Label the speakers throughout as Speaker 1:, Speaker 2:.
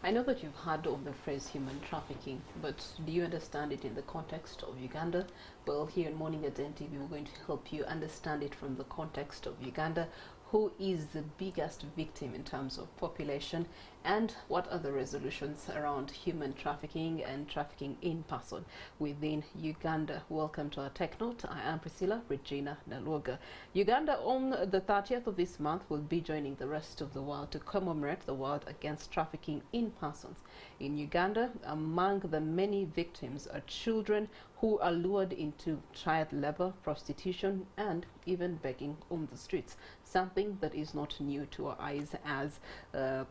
Speaker 1: I know that you've heard of the phrase human trafficking, but do you understand it in the context of Uganda? Well, here in Morning at NTV, we're going to help you understand it from the context of Uganda. Who is the biggest victim in terms of population, and what are the resolutions around human trafficking and trafficking in person within Uganda? Welcome to our Tech Note. I am Priscilla Regina Naluoga. Uganda on the 30th of this month will be joining the rest of the world to commemorate the World Against Trafficking in Persons. In Uganda, among the many victims are children who are lured into child labor, prostitution, and even begging on the streets. Something that is not new to our eyes as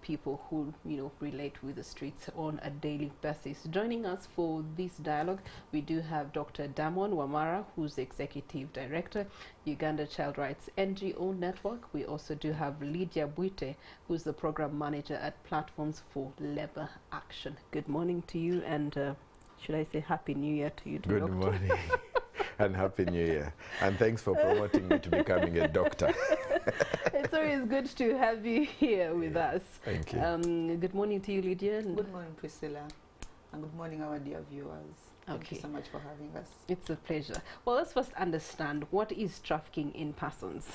Speaker 1: people who relate with the streets on a daily basis. Joining us for this dialogue, we do have Dr. Damon Wamara, who's the Executive Director, Uganda Child Rights NGO Network. We also do have Lydia Buite, who's the Program Manager at Platforms for Labor Action. Good morning to you, and should I say Happy New Year to you,
Speaker 2: Good
Speaker 1: Doctor?
Speaker 2: morning and Happy New Year. And thanks for promoting me to becoming a doctor.
Speaker 1: It's always good to have you here with us.
Speaker 2: Thank you.
Speaker 1: Good morning to you, Lydia.
Speaker 3: Good morning, Priscilla. And good morning, our dear viewers. Thank you so much for having us.
Speaker 1: It's a pleasure. Well, let's first understand what is trafficking in persons.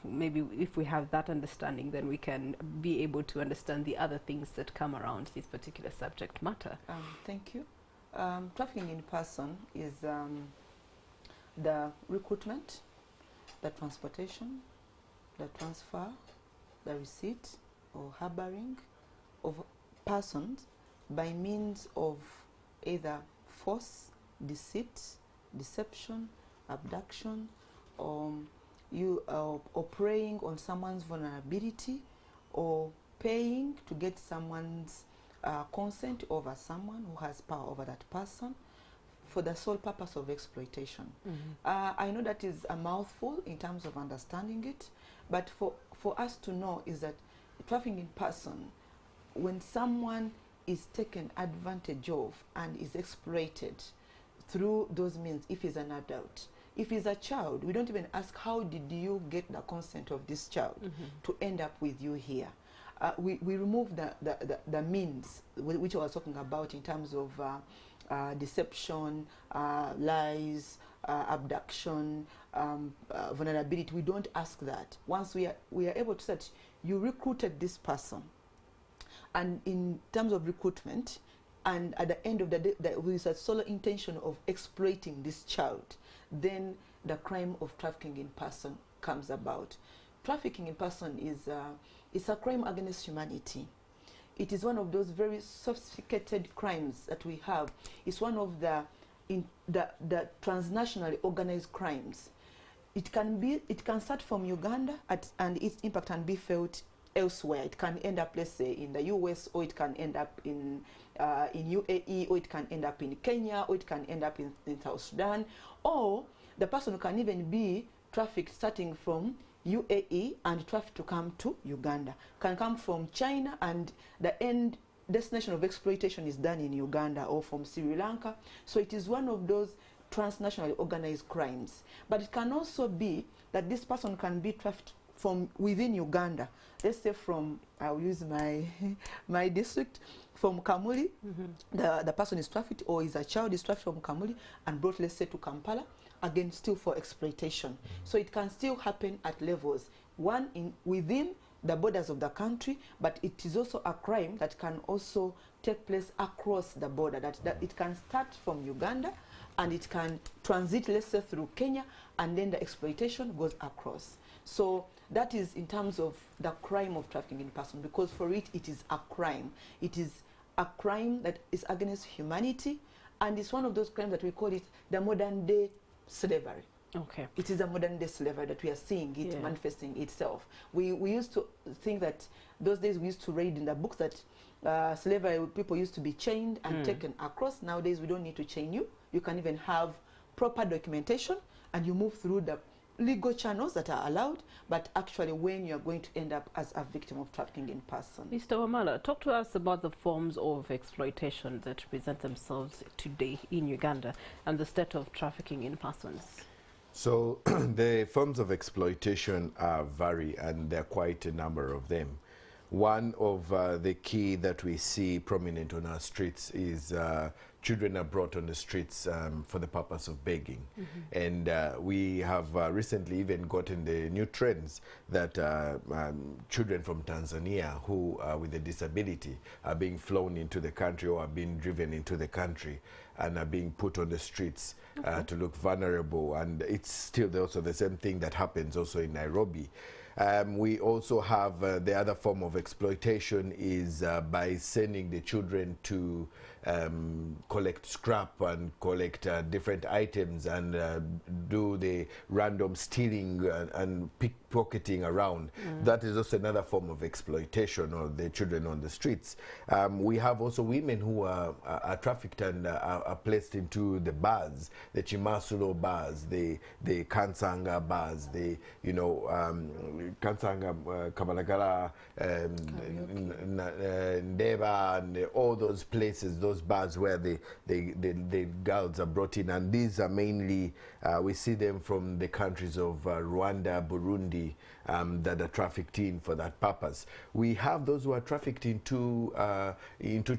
Speaker 1: Maybe if we have that understanding, then we can be able to understand the other things that come around this particular subject matter.
Speaker 3: Thank you. Trafficking in person is the recruitment, the transportation, the transfer, the receipt or harboring of persons by means of either force, deceit, deception, abduction, or preying on someone's vulnerability, or paying to get someone's consent over someone who has power over that person for the sole purpose of exploitation. I know that is a mouthful in terms of understanding it, but for us to know is that trafficking in person, when someone is taken advantage of and is exploited through those means, if he's an adult. If he's a child, we don't even ask, how did you get the consent of this child to end up with you here? We remove the means which I was talking about in terms of deception, lies, abduction, vulnerability. We don't ask that. Once we are able to say that you recruited this person, and in terms of recruitment, and at the end of the day, there is a sole intention of exploiting this child, then the crime of trafficking in person comes about. Trafficking in person is a crime against humanity. It is one of those very sophisticated crimes that we have. It's one of the transnationally organized crimes. It can start from Uganda and its impact can be felt elsewhere. It can end up, let's say, in the US, or it can end up in UAE, or it can end up in Kenya, or it can end up in South Sudan, or the person can even be trafficked starting from UAE and trafficked to come to Uganda. Can come from China and the end destination of exploitation is done in Uganda, or from Sri Lanka. So it is one of those transnationally organized crimes. But it can also be that this person can be trafficked from within Uganda. Let's say from, I'll use my district, from Kamuli, the person is trafficked, or is a child is trafficked from Kamuli and brought, let's say, to Kampala, again still for exploitation. So it can still happen at levels. One, within the borders of the country, but it is also a crime that can also take place across the border, that it can start from Uganda and it can transit, let's say, through Kenya, and then the exploitation goes across. So that is in terms of the crime of trafficking in person, because for it is a crime. It is a crime that is against humanity, and it's one of those crimes that we call it the modern day slavery.
Speaker 1: Okay.
Speaker 3: It is a modern day slavery that we are seeing it manifesting itself. We used to think that those days we used to read in the books that slavery, people used to be chained and taken across. Nowadays we don't need to chain you. You can even have proper documentation and you move through the legal channels that are allowed, but actually when you're going to end up as a victim of trafficking in person.
Speaker 1: Mr. Wamala, talk to us about the forms of exploitation that present themselves today in Uganda and the state of trafficking in persons.
Speaker 2: So the forms of exploitation vary, and there are quite a number of them. One of the key that we see prominent on our streets is children are brought on the streets for the purpose of begging. And we have recently even gotten the new trends that children from Tanzania who with a disability are being flown into the country or are being driven into the country and are being put on the streets to look vulnerable. And it's still also the same thing that happens also in Nairobi. We also have the other form of exploitation is by sending the children to collect scrap and collect different items and do the random stealing and pickpocketing around. That is also another form of exploitation of the children on the streets. We have also women who are trafficked and are placed into the bars, the Chimasulo bars, the Kansanga bars, the, you know, Kansanga, Kabalagala, Ndeba, and all those places, those bars where the girls are brought in. And these are mainly, we see them from the countries of Rwanda, Burundi, that are trafficked in for that purpose. We have those who are trafficked into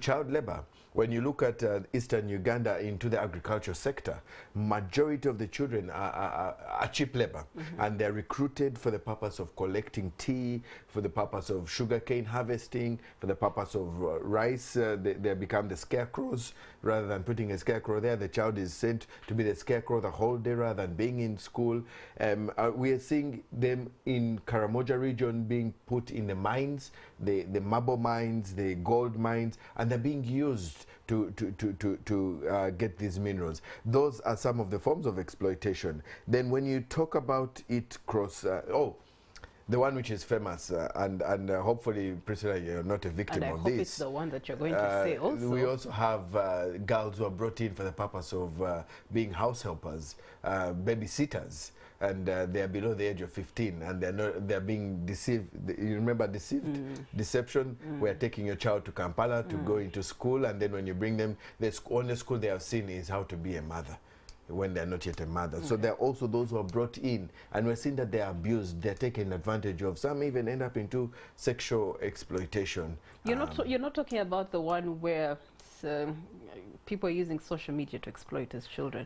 Speaker 2: child labor. When you look at eastern Uganda into the agriculture sector, majority of the children are cheap labor, and they're recruited for the purpose of collecting tea, for the purpose of sugarcane harvesting, for the purpose of rice. They become the scarecrows. Rather than putting a scarecrow there, the child is sent to be the scarecrow the whole day rather than being in school. We are seeing them in Karamoja region being put in the mines, the marble mines, the gold mines, and they're being used to get these minerals. Those are some of the forms of exploitation. Then when you talk about it cross, the one which is famous, and hopefully, Priscilla, you're not a victim
Speaker 1: and
Speaker 2: of
Speaker 1: I hope
Speaker 2: this.
Speaker 1: it's the one that you're going to say also.
Speaker 2: We also have girls who are brought in for the purpose of being house helpers, babysitters, and they are below the age of 15, and they're being deceived. You remember deception? We're taking your child to Kampala to go into school, and then when you bring them, the only school they have seen is how to be a mother when they're not yet a mother. So there are also those who are brought in, and we're seeing that they're abused, they're taken advantage of. Some even end up into sexual exploitation.
Speaker 1: You're not talking about the one where people are using social media to exploit as children.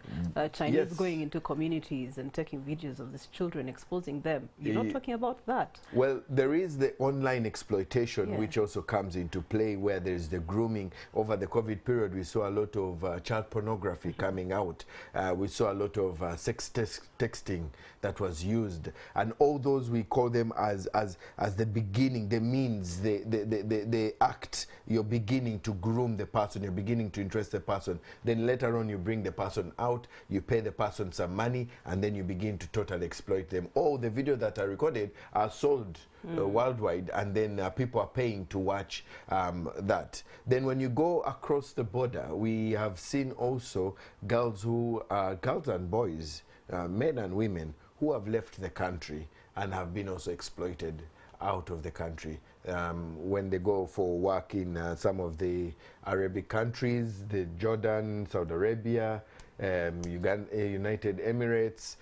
Speaker 1: Chinese going into communities and taking videos of these children, exposing them. You're not talking about that.
Speaker 2: Well, there is the online exploitation, which also comes into play, where there is the grooming. Over the COVID period, we saw a lot of child pornography coming out. We saw a lot of sex texting that was used, and all those we call them as the beginning, the means, the act. You're beginning to groom the person, you're beginning to interest the person. Then later on, you bring the person out, you pay the person some money, and then you begin to totally exploit them. All the videos that are recorded are sold worldwide, and then people are paying to watch that. Then when you go across the border, we have seen also girls and boys, men and women, who have left the country and have been also exploited out of the country when they go for work in some of the Arabic countries, the Jordan, Saudi Arabia, Uganda, United Emirates,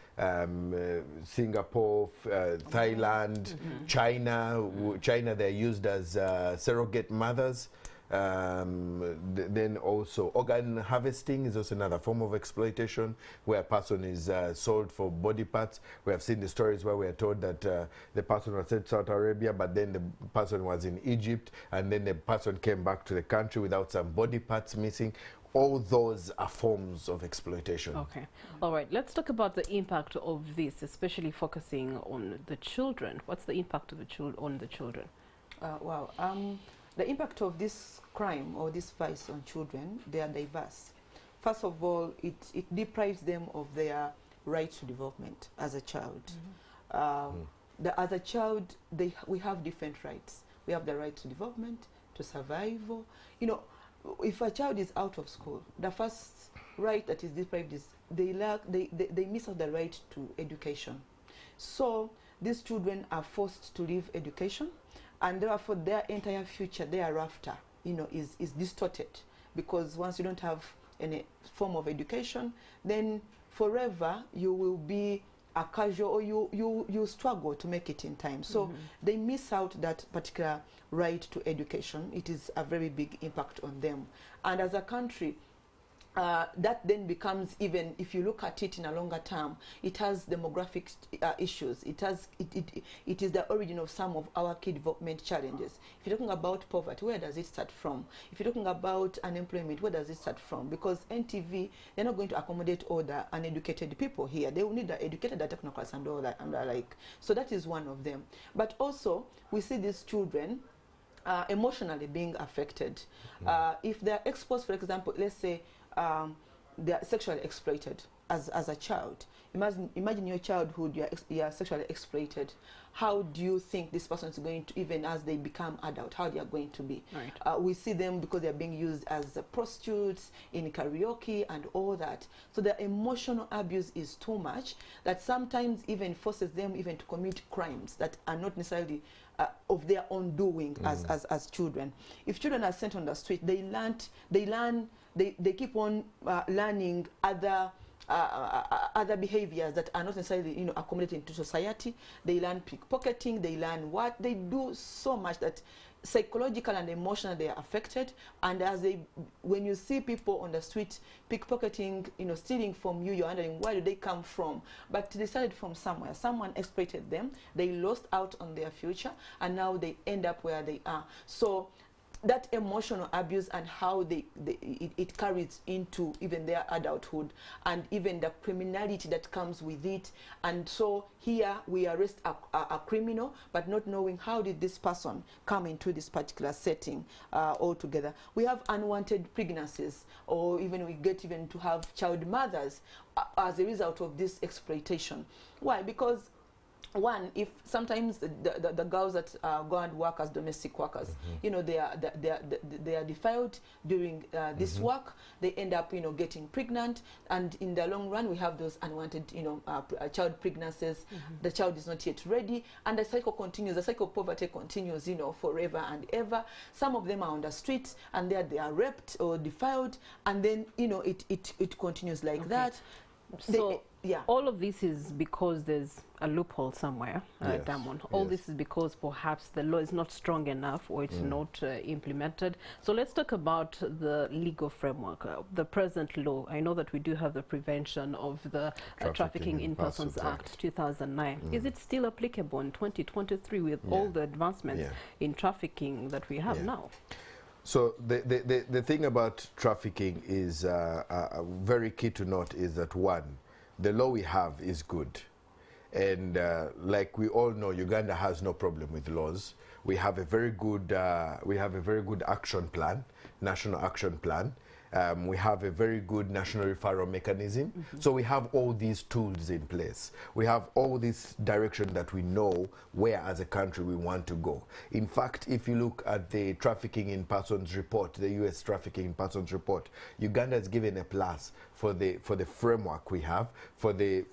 Speaker 2: Singapore, Thailand, China. China, they're used as surrogate mothers. Then also organ harvesting is also another form of exploitation, where a person is sold for body parts. We have seen the stories where we are told that the person was sent to Saudi Arabia, but then the person was in Egypt, and then the person came back to the country without some body parts missing. All those are forms of exploitation. Okay.
Speaker 1: All right. Let's talk about the impact of this, especially focusing on the children. What's the impact of on the children?
Speaker 3: The impact of this crime or this vice on children, they are diverse. First of all, it deprives them of their right to development as a child. As a child, we have different rights. We have the right to development, to survival. You know, if a child is out of school, the first right that is deprived is they miss out the right to education. So these children are forced to leave education, and therefore their entire future thereafter, you know, is distorted, because once you don't have any form of education, then forever you will be a casual, or you struggle to make it in time. So they miss out that particular right to education. It is a very big impact on them. And as a country, that then becomes, even if you look at it in a longer term, it has demographic issues. It is the origin of some of our key development challenges. If you're talking about poverty, where does it start from? If you're talking about unemployment, where does it start from? Because NTV, they're not going to accommodate all the uneducated people here. They will need the educated, the technocrats and all that and the like. So that is one of them. But also, we see these children emotionally being affected. If they're exposed, for example, let's say, they are sexually exploited as a child. Imagine your childhood, you are sexually exploited. How do you think this person is going to, even as they become adult, how they are going to be? Right. We see them because they are being used as prostitutes in karaoke and all that. So the emotional abuse is too much that sometimes even forces them even to commit crimes that are not necessarily of their own doing as children. If children are sent on the street, they keep on learning other behaviors that are not necessarily accommodated into society. They learn pickpocketing, they learn what they do, so much that psychological and emotional they are affected. And as when you see people on the street pickpocketing, stealing from you, you're wondering where do they come from? But they started from somewhere. Someone exploited them, they lost out on their future, and now they end up where they are. So that emotional abuse and how it carries into even their adulthood, and even the criminality that comes with it. And so here we arrest a criminal, but not knowing how did this person come into this particular setting altogether. We have unwanted pregnancies, or even we get even to have child mothers as a result of this exploitation. Why? Because one, if sometimes the girls that go and work as domestic workers, they are defiled during this work. They end up, getting pregnant, and in the long run, we have those unwanted, child pregnancies. The child is not yet ready, and the cycle continues. The cycle of poverty continues, forever and ever. Some of them are on the streets, and they are raped or defiled, and then, it continues like that.
Speaker 1: So all of this is because there's a loophole somewhere, Damon. All this is because perhaps the law is not strong enough, or it's not implemented. So let's talk about the legal framework, the present law. I know that we do have the Prevention of the Trafficking in Persons Act 2009. Is it still applicable in 2023 with all the advancements in trafficking that we have now?
Speaker 2: So the thing about trafficking is very key to note is that, one, the law we have is good. And like we all know, Uganda has no problem with laws. We have a very good action plan, national action plan. We have a very good national referral mechanism. So we have all these tools in place. We have all this direction that we know where as a country we want to go. In fact, if you look at the Trafficking in Persons report, the US Trafficking in Persons report, Uganda has given a plus for the framework we have, for the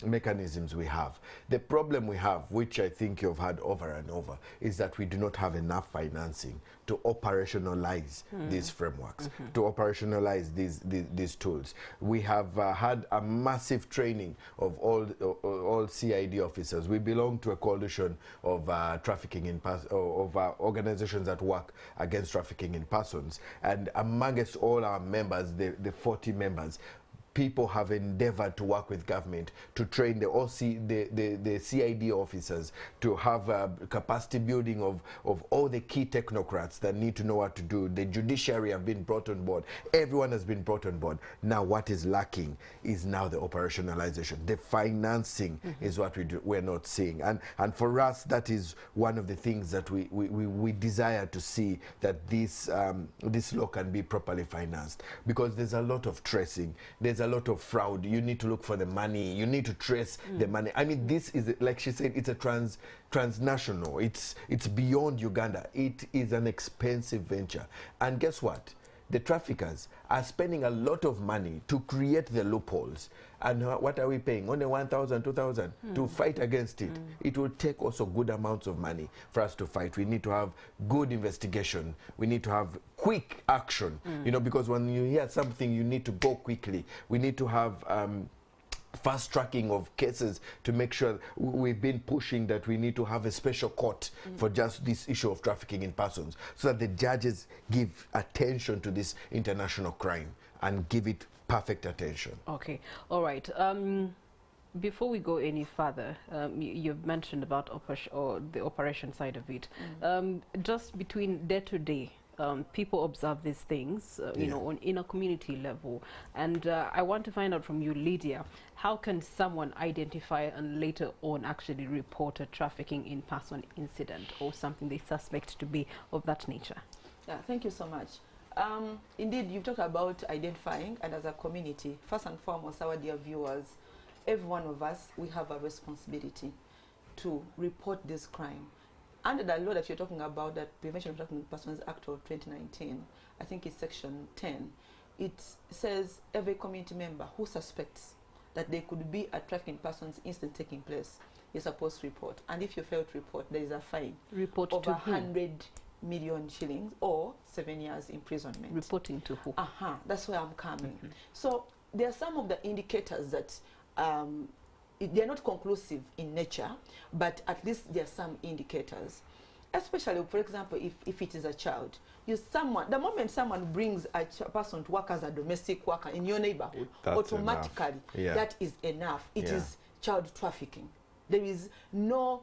Speaker 2: mechanisms we have. The problem we have, which I think you've had over and over, is that we do not have enough financing to operationalize these frameworks, to operationalize these tools. We have had a massive training of all CID officers. We belong to a coalition of trafficking in organizations that work against trafficking in persons, and amongst all our members, the 40 members, people have endeavored to work with government to train the CID officers, to have capacity building of all the key technocrats that need to know what to do. The judiciary have been brought on board. Everyone has been brought on board. Now what is lacking is now the operationalization. The financing is what we're not seeing. And for us, that is one of the things that we desire to see, that this law can be properly financed, because there's a lot of tracing. There's a lot of fraud. You need to look for the money. You need to trace the money. I mean, this is, like she said, it's a transnational. It's beyond Uganda. It is an expensive venture. And guess what? The traffickers are spending a lot of money to create the loopholes. And what are we paying? Only 1,000, 2,000 to fight against it. It will take also good amounts of money for us to fight. We need to have good investigation. We need to have quick action, because when you hear something, you need to go quickly. We need to have fast tracking of cases to make sure we've been pushing that we need to have a special court for just this issue of trafficking in persons, so that the judges give attention to this international crime and give it perfect attention.
Speaker 1: Okay, all right. Before we go any further, you've mentioned about the operation side of it. Just between day to day, people observe these things, you know, in a community level. And I want to find out from you, Lydia, how can someone identify and later on actually report a trafficking in person incident or something they suspect to be of that nature?
Speaker 3: Yeah, thank you so much. Indeed, you've talked about identifying, and as a community, first and foremost, our dear viewers, every one of us, we have a responsibility to report this crime. Under the law that you're talking about, that Prevention of Trafficking in Persons Act of 2019, I think it's section 10, it says every community member who suspects that there could be a trafficking in persons incident taking place is supposed to report. And if you fail to report, there is a fine
Speaker 1: Report
Speaker 3: of
Speaker 1: to who?
Speaker 3: 100 million shillings or 7 years imprisonment.
Speaker 1: Reporting to who?
Speaker 3: That's where I'm coming. So there are some of the indicators that they're not conclusive in nature, but at least there are some indicators. Especially, for example, if it is a child, the moment someone brings a person to work as a domestic worker in your neighborhood,
Speaker 2: that's
Speaker 3: automatically that is enough. It is child trafficking. There is no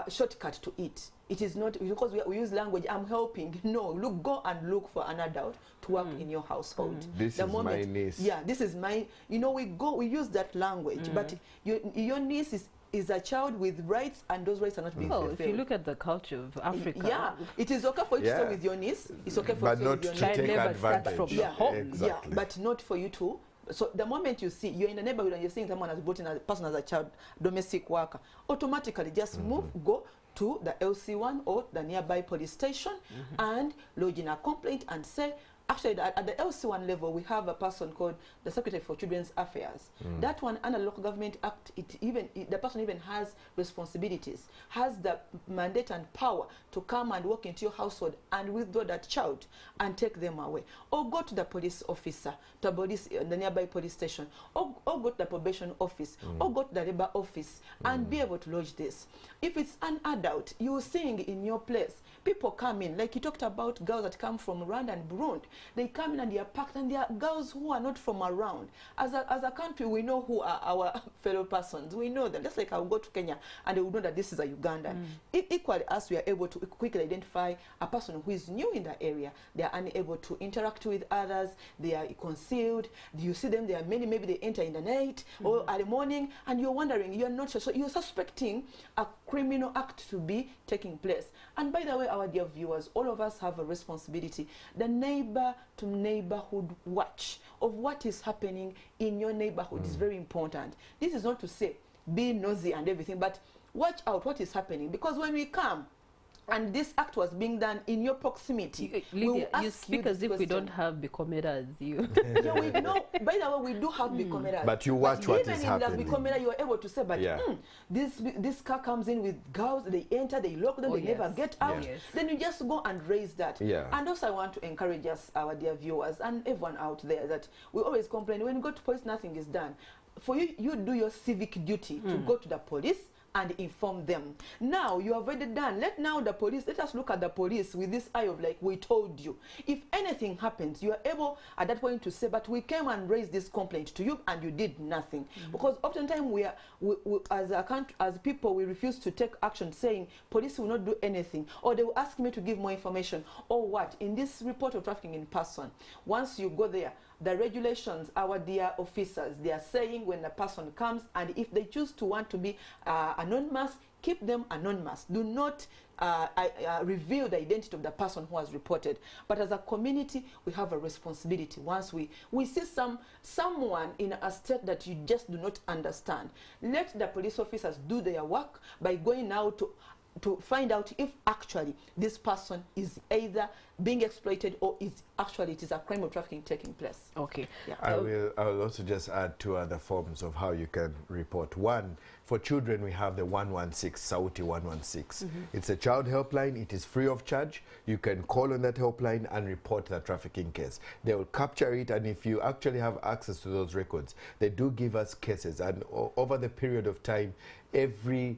Speaker 3: shortcut to it. It is not, because we use language, I'm helping. No, go and look for an adult to work in your household.
Speaker 2: This is my niece.
Speaker 3: Yeah, this is my, we use that language, but your niece is a child with rights, and those rights are not being fulfilled.
Speaker 1: If you look at the culture of Africa,
Speaker 3: yeah, it is okay for you to stay with your niece. It's okay for you to stay with your niece.
Speaker 2: But not to take advantage.
Speaker 1: From the home.
Speaker 2: Exactly.
Speaker 3: But not for you to. So the moment you see, you're in the neighborhood and you're seeing someone has brought in a person as a child domestic worker, automatically just go to the LC1 or the nearby police station and lodge in a complaint and say, actually, at the LC1 level, we have a person called the Secretary for Children's Affairs. That one, under the Local Government Act, the person even has responsibilities, has the mandate and power to come and walk into your household and withdraw that child and take them away. Or go to the police officer, to the nearby police station, or go to the probation office, or go to the labor office and be able to lodge this. If it's an adult, you're seeing in your place, people come in, like you talked about girls that come from Rwanda and Burundi. They come in and they are packed, and they are girls who are not from around. As a country, we know who are our fellow persons. We know them. Just like I'll go to Kenya and they will know that this is a Ugandan. Equally, as we are able to quickly identify a person who is new in the area, they are unable to interact with others, they are concealed. You see them, there are many, maybe they enter in the night or early morning, and you're wondering, you're not sure. So you're suspecting a criminal act to be taking place. And by the way, our dear viewers, all of us have a responsibility. The neighbor to neighborhood watch of what is happening in your neighborhood is very important. This is not to say be nosy and everything, but watch out what is happening, because when we come and this act was being done in your proximity,
Speaker 1: Lydia, you speak as if we don't have Bikomera as you.
Speaker 3: Yeah, we know. By the way, we do have Bikomera.
Speaker 2: But you watch what is happening.
Speaker 3: Even in the Bikomera, you are able to say, but this car comes in with girls, they enter, they lock them, they never get out. Then you just go and raise that. And also I want to encourage us, our dear viewers, and everyone out there, that we always complain, when you go to police, nothing is done. For you, you do your civic duty to go to the police and inform them. Now you have already done. Let us look at the police with this eye of like, we told you. If anything happens, you are able at that point to say, but we came and raised this complaint to you and you did nothing. Because oftentimes we as a country, as people, we refuse to take action, saying police will not do anything, or they will ask me to give more information, or what. In this report of trafficking in person, once you go there, the regulations, our dear officers, they are saying when a person comes, and if they choose to want to be anonymous, keep them anonymous. Do not reveal the identity of the person who has reported. But as a community, we have a responsibility. Once we see someone in a state that you just do not understand, let the police officers do their work by going out to to find out if actually this person is either being exploited or is actually it is a crime of trafficking taking place.
Speaker 1: Okay.
Speaker 3: Yeah.
Speaker 2: I will also just add two other forms of how you can report. One, for children, we have the 116, Sauti 116. It's a child helpline. It is free of charge. You can call on that helpline and report the trafficking case. They will capture it, and if you actually have access to those records, they do give us cases. And over the period of time, every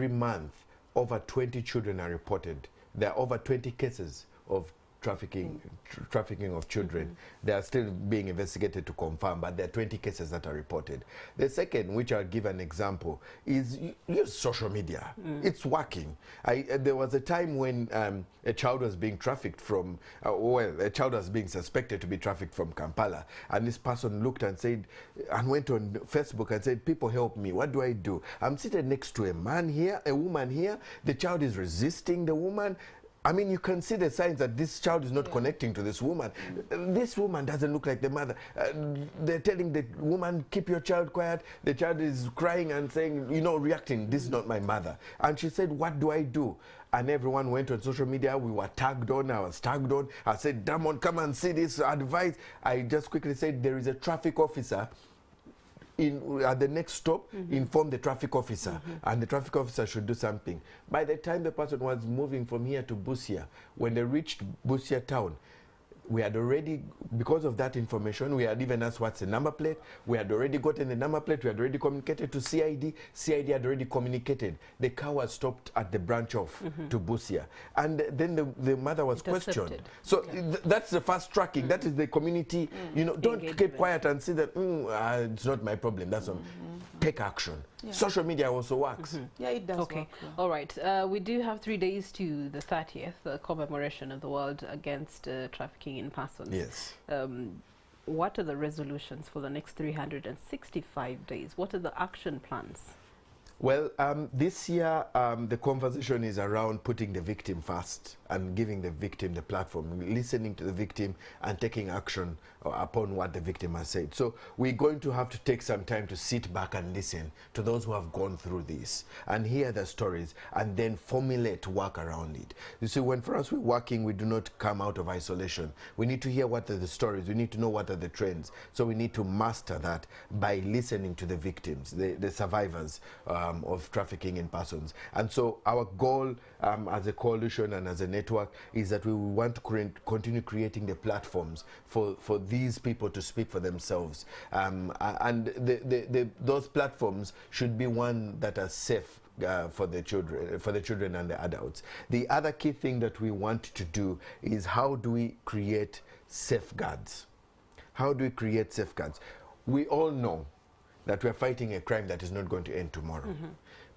Speaker 2: month, over 20 children are reported. There are over 20 cases of trafficking of children. They are still being investigated to confirm, but there are 20 cases that are reported. The second, which I'll give an example, is use social media. It's working. There was a time when a child was being trafficked from, a child was being suspected to be trafficked from Kampala, and this person looked and said, and went on Facebook and said, people help me, what do I do? I'm seated next to a man here, a woman here, the child is resisting the woman. I mean, you can see the signs that this child is not connecting to this woman. This woman doesn't look like the mother. They're telling the woman, keep your child quiet. The child is crying and saying, you know, reacting, this is not my mother. And she said, what do I do? And everyone went on social media. We were tagged on. I was tagged on. I said, Damon, come and see this advice. I just quickly said, there is a traffic officer at the next stop, inform the traffic officer, and the traffic officer should do something. By the time the person was moving from here to Busia, when they reached Busia town, we had already, because of that information, we had even asked what's the number plate. We had already gotten the number plate. We had already communicated to CID. CID had already communicated. The car was stopped at the branch off to Busia. And then the mother was questioned. So that's the fast tracking. That is the community. You know, don't keep quiet and say that, it's not my problem. That's not. Take action. Social media also works.
Speaker 3: Yeah, it does work.
Speaker 1: All right. We do have 3 days to the 30th, the commemoration of the World Against Trafficking in Persons.
Speaker 2: Yes.
Speaker 1: What are the resolutions for the next 365 days? What are the action plans?
Speaker 2: Well, this year, the conversation is around putting the victim first and giving the victim the platform, listening to the victim and taking action upon what the victim has said. So we're going to have to take some time to sit back and listen to those who have gone through this and hear the stories and then formulate work around it. You see, when for us we're working, we do not come out of isolation. We need to hear what are the stories. We need to know what are the trends. So we need to master that by listening to the victims, the survivors of trafficking in persons. And so our goal as a coalition and as a network is that we want to continue creating the platforms for these people to speak for themselves. And those platforms should be one that are safe for the children and the adults. The other key thing that we want to do is how do we create safeguards? How do we create safeguards? We all know that we're fighting a crime that is not going to end tomorrow.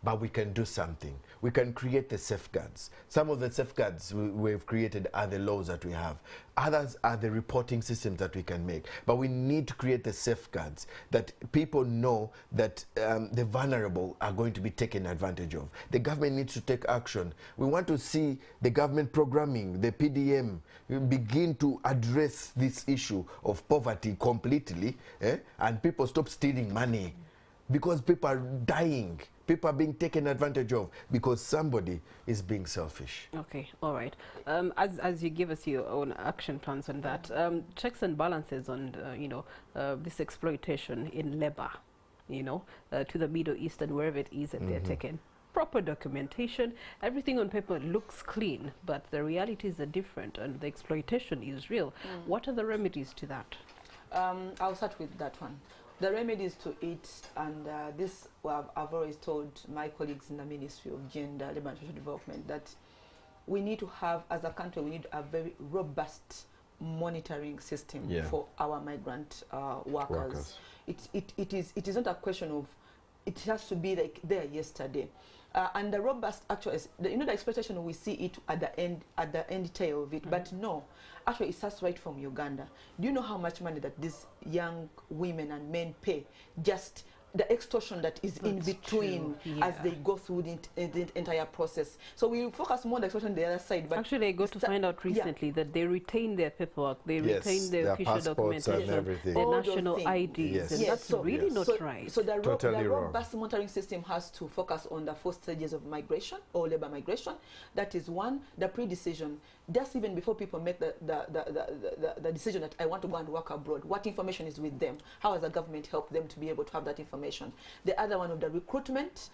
Speaker 2: But we can do something. We can create the safeguards. Some of the safeguards we've created are the laws that we have. Others are the reporting systems that we can make. But we need to create the safeguards that people know that the vulnerable are going to be taken advantage of. The government needs to take action. We want to see the government programming, the PDM, begin to address this issue of poverty completely, and people stop stealing money because people are dying. People are being taken advantage of because somebody is being selfish.
Speaker 1: Okay, all right. As you give us your own action plans on that, checks and balances on this exploitation in labor, to the Middle East and wherever it is that they're taken. Proper documentation, everything on paper looks clean, but the realities are different and the exploitation is real. What are the remedies to that?
Speaker 3: I'll start with that one. The remedies to it, and this I've always told my colleagues in the Ministry of Gender, Labour and Social Development, that we need to have, as a country, we need a very robust monitoring system for our migrant workers. It is not a question of, it has to be like there yesterday. And the robust actually, the exploitation, we see it at the end tail of it, but no, actually it starts right from Uganda. Do you know how much money that these young women and men pay just the extortion that is in
Speaker 1: That's
Speaker 3: between
Speaker 1: true,
Speaker 3: as
Speaker 1: yeah.
Speaker 3: they go through the entire process. So we focus more on the extortion on the other side. But
Speaker 1: actually, I got to find out recently that they retain their paperwork, they retain their official
Speaker 2: passports and
Speaker 1: documentation,
Speaker 2: everything.
Speaker 1: their
Speaker 3: All those
Speaker 1: national
Speaker 3: things.
Speaker 1: IDs,
Speaker 2: Yes.
Speaker 1: and
Speaker 2: Yes,
Speaker 1: that's
Speaker 3: so-
Speaker 1: really not
Speaker 3: so,
Speaker 1: right.
Speaker 3: So the
Speaker 2: Totally wrong.
Speaker 3: robust monitoring system has to focus on the 4 stages of migration or labor migration. That is one, the pre-decision. Just even before people make the decision that I want to go and work abroad, what information is with them? How has the government helped them to be able to have that information? The other one of the recruitment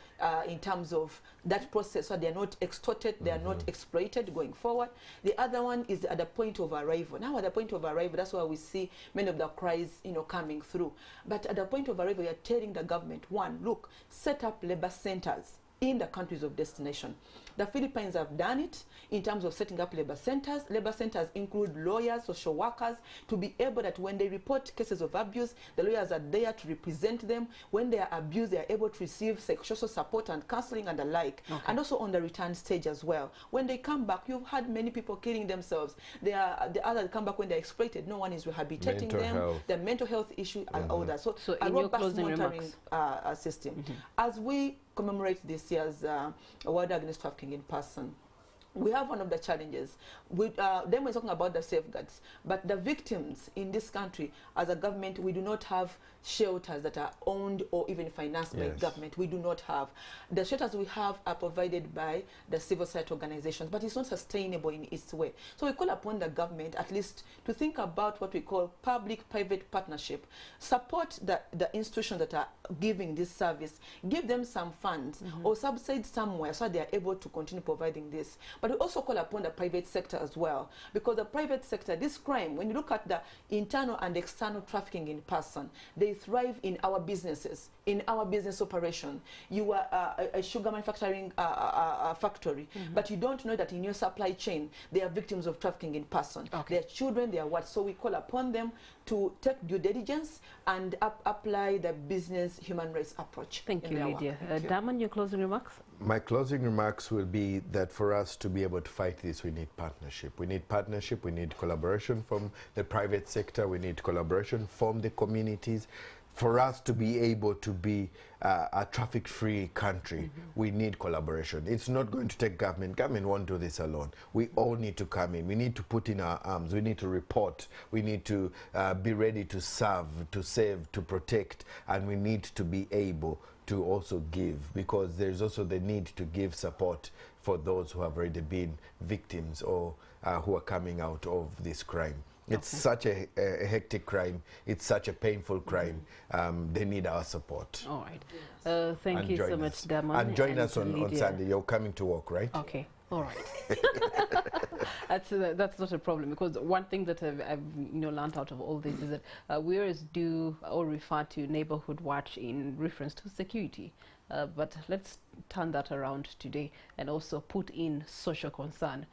Speaker 3: in terms of that process, so they are not extorted, they are not exploited going forward. The other one is at the point of arrival. Now at the point of arrival, that's why we see many of the cries, coming through. But at the point of arrival, we are telling the government, one, look, set up labor centers in the countries of destination. The Philippines have done it in terms of setting up labor centers. Labor centers include lawyers, social workers, to be able that when they report cases of abuse, the lawyers are there to represent them. When they are abused, they are able to receive social support and counseling and the like.
Speaker 1: Okay.
Speaker 3: And also on the return stage as well. When they come back, you've had many people killing themselves. The others come back when they're exploited. No one is rehabilitating
Speaker 2: Mental
Speaker 3: them.
Speaker 2: health.
Speaker 3: The mental health issue and all that. So a
Speaker 1: in your
Speaker 3: robust
Speaker 1: closing
Speaker 3: monitoring system. As we commemorate this year's World Against Trafficking in Person, we have one of the challenges. Then we're talking about the safeguards, but the victims in this country, as a government, we do not have shelters that are owned or even financed by government. We do not have. The shelters we have are provided by the civil society organizations, but it's not sustainable in its way. So we call upon the government at least to think about what we call public-private partnership, support the institutions that are giving this service, give them some funds or subsidies somewhere so they are able to continue providing this. But we also call upon the private sector as well, because the private sector, this crime, when you look at the internal and external trafficking in person, they thrive in our businesses, in our business operation. You are a sugar manufacturing factory, but you don't know that in your supply chain, they are victims of trafficking in person.
Speaker 1: Okay.
Speaker 3: Their children, they are what? So we call upon them to take due diligence and apply the business human rights approach.
Speaker 1: Thank you, Lydia. Daman, your closing remarks?
Speaker 2: My closing remarks will be that for us to be able to fight this, we need partnership. We need partnership, we need collaboration from the private sector, we need collaboration from the communities. For us to be able to be a traffic-free country, we need collaboration. It's not going to take government. Government won't do this alone. We all need to come in. We need to put in our arms. We need to report. We need to be ready to serve, to save, to protect, and we need to be able to also give, because there's also the need to give support for those who have already been victims or who are coming out of this crime. It's such a hectic crime. It's such a painful crime. They need our support.
Speaker 1: All right. Thank you so much, Daman.
Speaker 2: And join us on Sunday. You're coming to work, right?
Speaker 1: Okay. All right. That's not a problem, because one thing that I've learned out of all this is that we always do or refer to neighborhood watch in reference to security. But let's turn that around today and also put in social concern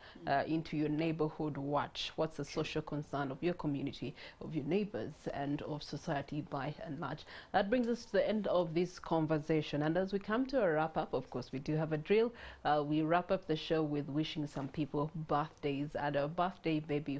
Speaker 1: into your neighborhood watch. What's the social concern of your community, of your neighbors, and of society by and large? That brings us to the end of this conversation. And as we come to a wrap-up, of course, we do have a drill. We wrap up the show with wishing some people birthdays, and a birthday baby